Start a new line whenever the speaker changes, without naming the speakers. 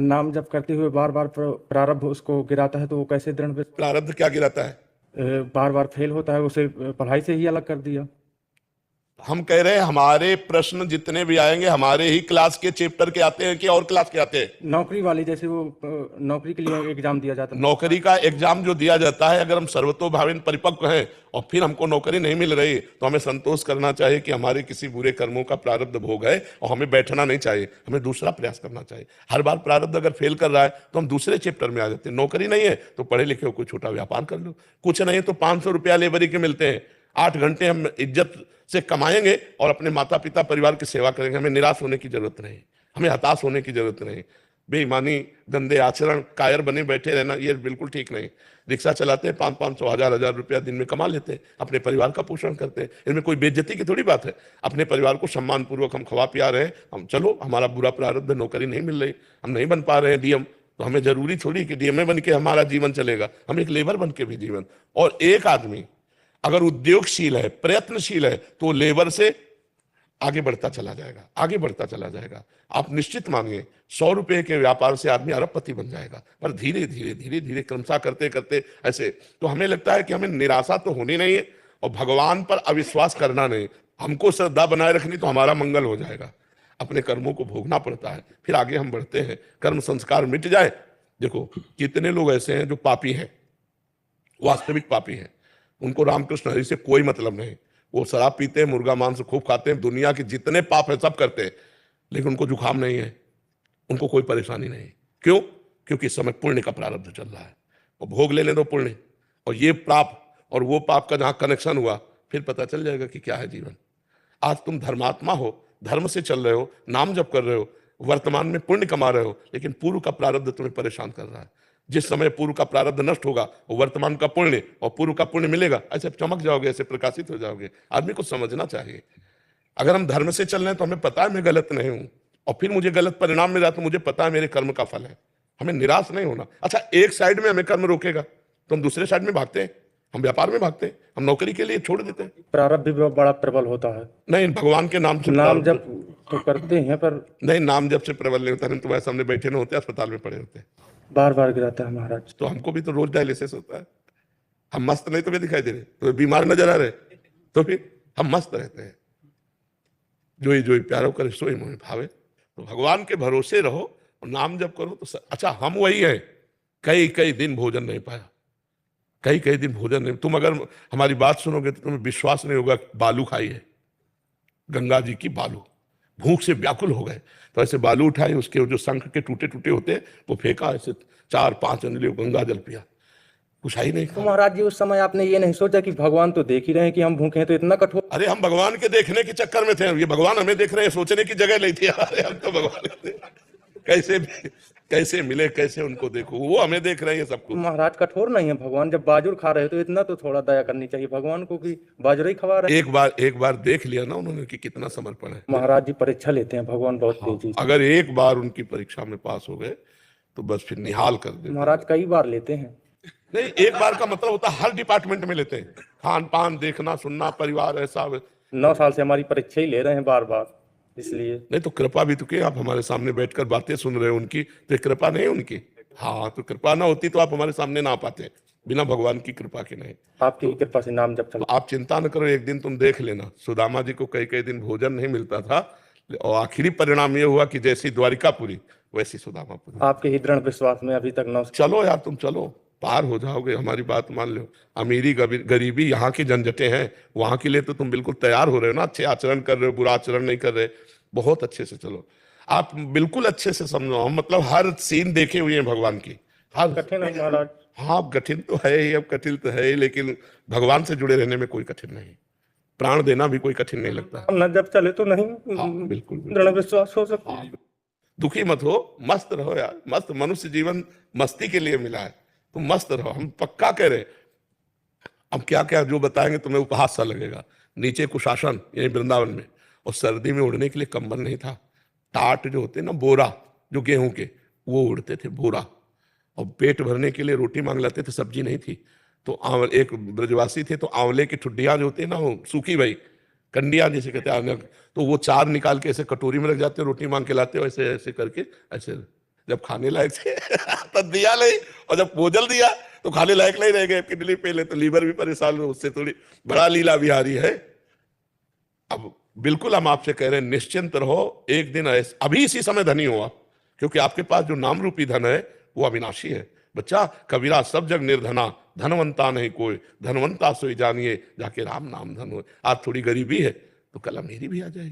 नाम जप करते हुए बार बार प्रारब्ध उसको गिराता है, तो वो कैसे
प्रारब्ध क्या गिराता है?
बार बार फेल होता है, उसे पढ़ाई से ही अलग कर दिया।
हम कह रहे हैं हमारे प्रश्न जितने भी आएंगे हमारे ही क्लास के चैप्टर के आते हैं कि और क्लास के आते हैं?
नौकरी वाली, जैसे वो नौकरी के लिए एग्जाम दिया जाता है।
नौकरी का एग्जाम जो दिया जाता है, अगर हम सर्वतोभाविन परिपक्व हैं और फिर हमको नौकरी नहीं मिल रही, तो हमें संतोष करना चाहिए कि हमारे किसी बुरे कर्मों का प्रारब्ध भोग है, और हमें बैठना नहीं चाहिए, हमें दूसरा प्रयास करना चाहिए। हर बार प्रारब्ध अगर फेल कर रहा है तो हम दूसरे चैप्टर में आ जाते हैं। नौकरी नहीं है तो पढ़े लिखे हो कोई छोटा व्यापार कर लो, कुछ नहीं तो 500 रुपया लेबरी के मिलते हैं, 8 घंटे हम इज्जत से कमाएंगे और अपने माता पिता परिवार की सेवा करेंगे। हमें निराश होने की जरूरत नहीं, हमें हताश होने की जरूरत नहीं। बेईमानी, गंदे आचरण, कायर बने बैठे रहना, ये बिल्कुल ठीक नहीं। रिक्शा चलाते हैं, 500-500, 1000-1000 रुपया दिन में कमा लेते हैं, अपने परिवार का पोषण करते हैं, इनमें कोई बेइज्जती की थोड़ी बात है। अपने परिवार को सम्मान पूर्वक हम खवा पिया रहे हैं। हम चलो, हमारा बुरा प्रारब्ध, नौकरी नहीं मिल रही, हम नहीं बन पा रहे हैं डीएम, तो हमें जरूरी थोड़ी कि डीएमए बन के हमारा जीवन चलेगा, हम एक लेबर बन के भी जीवन। और एक आदमी अगर उद्योगशील है, प्रयत्नशील है, तो लेबर से आगे बढ़ता चला जाएगा, आगे बढ़ता चला जाएगा। आप निश्चित मानिए 100 रुपए के व्यापार से आदमी अरबपति बन जाएगा, पर धीरे धीरे धीरे धीरे क्रमशः करते करते ऐसे। तो हमें लगता है कि हमें निराशा तो होनी नहीं है और भगवान पर अविश्वास करना नहीं, हमको श्रद्धा बनाए रखनी, तो हमारा मंगल हो जाएगा। अपने कर्मों को भोगना पड़ता है, फिर आगे हम बढ़ते हैं, कर्म संस्कार मिट जाए। देखो कितने लोग ऐसे हैं जो पापी हैं, वास्तविक पापी हैं, उनको रामकृष्ण हरि से कोई मतलब नहीं। वो शराब पीते हैं, मुर्गा मांस खूब खाते हैं, दुनिया के जितने पाप है सब करते हैं, लेकिन उनको जुकाम नहीं है, उनको कोई परेशानी नहीं। क्यों? क्योंकि इस समय पुण्य का प्रारब्ध चल रहा है, और भोग ले लें तो पुण्य, और ये पाप और वो पाप का जहां कनेक्शन हुआ, फिर पता चल जाएगा कि क्या है जीवन। आज तुम धर्मात्मा हो, धर्म से चल रहे हो, नाम जप कर रहे हो, वर्तमान में पुण्य कमा रहे हो, लेकिन पूर्व का प्रारब्ध तुम्हें परेशान कर रहा है। जिस समय पूर्व का प्रारब्ध नष्ट होगा, वो वर्तमान का पुण्य और पूर्व का पुण्य मिलेगा, ऐसे चमक जाओगे, ऐसे प्रकाशित हो जाओगे। आदमी को समझना चाहिए, अगर हम धर्म से चल रहे हैं तो हमें पता है मैं गलत नहीं हूं, और फिर मुझे गलत परिणाम मिला तो मुझे पता है मेरे कर्म का फल है। हमें निराश नहीं होना। अच्छा, एक साइड में हमें कर्म रोकेगा तो हम दूसरे साइड में भागते हैं, हम व्यापार में भागते हैं, हम नौकरी के लिए छोड़ देते हैं।
प्रारब्ध भी बहुत बड़ा प्रबल होता है।
नहीं, भगवान के नाम से
नाम जप तो करते हैं, पर
नहीं, नाम जप से प्रबल नहीं होता। हम तुम्हारे सामने बैठे नहीं होते, अस्पताल में पड़े होते हैं,
बार बार गिराता है महाराज।
तो हमको भी तो रोज डायलिसिस होता है। हम मस्त नहीं तुम्हें दिखाई दे रहे, तुम्हें बीमार नजर आ रहे, तो फिर हम मस्त रहते हैं। जो ही प्यारो करे सोई मोहि भावे। तो भगवान के भरोसे रहो और नाम जप करो तो अच्छा, हम वही हैं, कई कई दिन भोजन नहीं पाया, कई कई दिन भोजन नहीं। तुम अगर हमारी बात सुनोगे तो तुम्हें विश्वास नहीं होगा, बालू खाई है, गंगा जी की बालू, भूख से व्याकुल हो गए, तो ऐसे बालू उठाए, उसके जो शंख के टूटे टूटे होते हैं वो फेंका, ऐसे 4-5 अंजलि गंगा जल पिया, कुछ ही नहीं
तो
खा।
महाराज जी, उस समय आपने ये नहीं सोचा कि भगवान तो देख ही रहे हैं कि हम भूखे हैं, तो इतना कठोर?
अरे हम भगवान के देखने के चक्कर में थे, ये भगवान हमें देख रहे हैं, सोचने की जगह नहीं थी। अरे हम तो भगवान कैसे मिले, कैसे उनको देखो, वो हमें देख रहे हैं सब कुछ।
महाराज कठोर नहीं है भगवान, जब बाजुर खा रहे हो तो इतना तो थोड़ा दया करनी चाहिए भगवान को कि बाजरा ही खवा रहे हैं।
एक बार देख लिया ना उन्होंने कि कितना समर्पण है।
महाराज जी परीक्षा लेते हैं भगवान बहुत तेजी से।
अगर एक बार उनकी परीक्षा में पास हो गए तो बस फिर निहाल कर देते।
महाराज कई बार लेते हैं।
नहीं, एक बार का मतलब होता है हर डिपार्टमेंट में लेते हैं, खान पान देखना सुनना, परिवार, ऐसा।
9 साल से हमारी परीक्षा ही ले रहे हैं बार बार, इसलिए।
नहीं तो कृपा भी तो क्या, आप हमारे सामने बैठकर बातें सुन रहे हो उनकी, तो कृपा नहीं उनकी? हाँ, तो कृपा ना होती तो आप हमारे सामने ना आ पाते, बिना भगवान की कृपा के नहीं।
आपकी ही कृपा से नाम जब चल।
आप चिंता न करो, एक दिन तुम देख लेना, सुदामा जी को कई कई दिन भोजन नहीं मिलता था, और आखिरी परिणाम ये हुआ कि जैसी द्वारिकापुरी वैसी सुदामापुरी।
आपके ही दृढ़ विश्वास में अभी तक 9।
चलो यार, तुम चलो, पार हो जाओगे, हमारी बात मान लो। अमीरी गरीबी यहाँ की झंझटें हैं, वहां के लिए तो तुम बिल्कुल तैयार हो रहे हो ना, अच्छे आचरण कर रहे हो, बुरा आचरण नहीं कर रहे, बहुत अच्छे से चलो। आप बिल्कुल अच्छे से समझो, हम मतलब हर सीन देखे हुए हैं भगवान की, हर।
कठिन है महाराज।
हाँ, कठिन तो है ही, अब कठिन तो है ही, लेकिन भगवान से जुड़े रहने में कोई कठिन नहीं, प्राण देना भी कोई कठिन नहीं लगता।
हम न जब चले तो नहीं।
हाँ, बिल्कुल
दृढ़ विश्वास हो सकता है।
दुखी मत हो, मस्त रहो यार, मस्त। मनुष्य जीवन मस्ती के लिए मिला है, तुम मस्त रहो, हम पक्का कह रहे। अब क्या क्या जो बताएंगे तुम्हें उपहास सा लगेगा। नीचे कुशासन यानी वृंदावन में, और सर्दी में उड़ने के लिए कंबल नहीं था, टाट जो होते ना, बोरा जो गेहूं के, वो उड़ते थे, बोरा। और पेट भरने के लिए रोटी मांग लाते थे, सब्जी नहीं थी, तो एक ब्रजवासी थे, तो आंवले की ठुड्डियां जो होती है ना, वो सूखी भाई कंडियां जैसे कहते हैं, तो वो 4 निकाल के ऐसे कटोरी में रख जाते, रोटी मांग के लाते, ऐसे ऐसे करके ऐसे जब खाने लायक थे तब दिया नहीं, और जब भोजल दिया तो खाने लायक नहीं रह गए, किडनी पहले तो लीवर भी परेशान हो, उससे थोड़ी बड़ा लीला बिहारी है। अब बिल्कुल हम आपसे कह रहे हैं, निश्चिंत रहो, एक दिन ऐसे अभी इसी समय धनी हो आप, क्योंकि आपके पास जो नाम रूपी धन है वो अविनाशी है। बच्चा, कबीरा सब जग निर्धना, धनवंता नहीं कोई, धनवंता सोई जानिए, जाके राम नाम धन हो। आज थोड़ी गरीबी है तो कल मेरी भी आ जाएगी।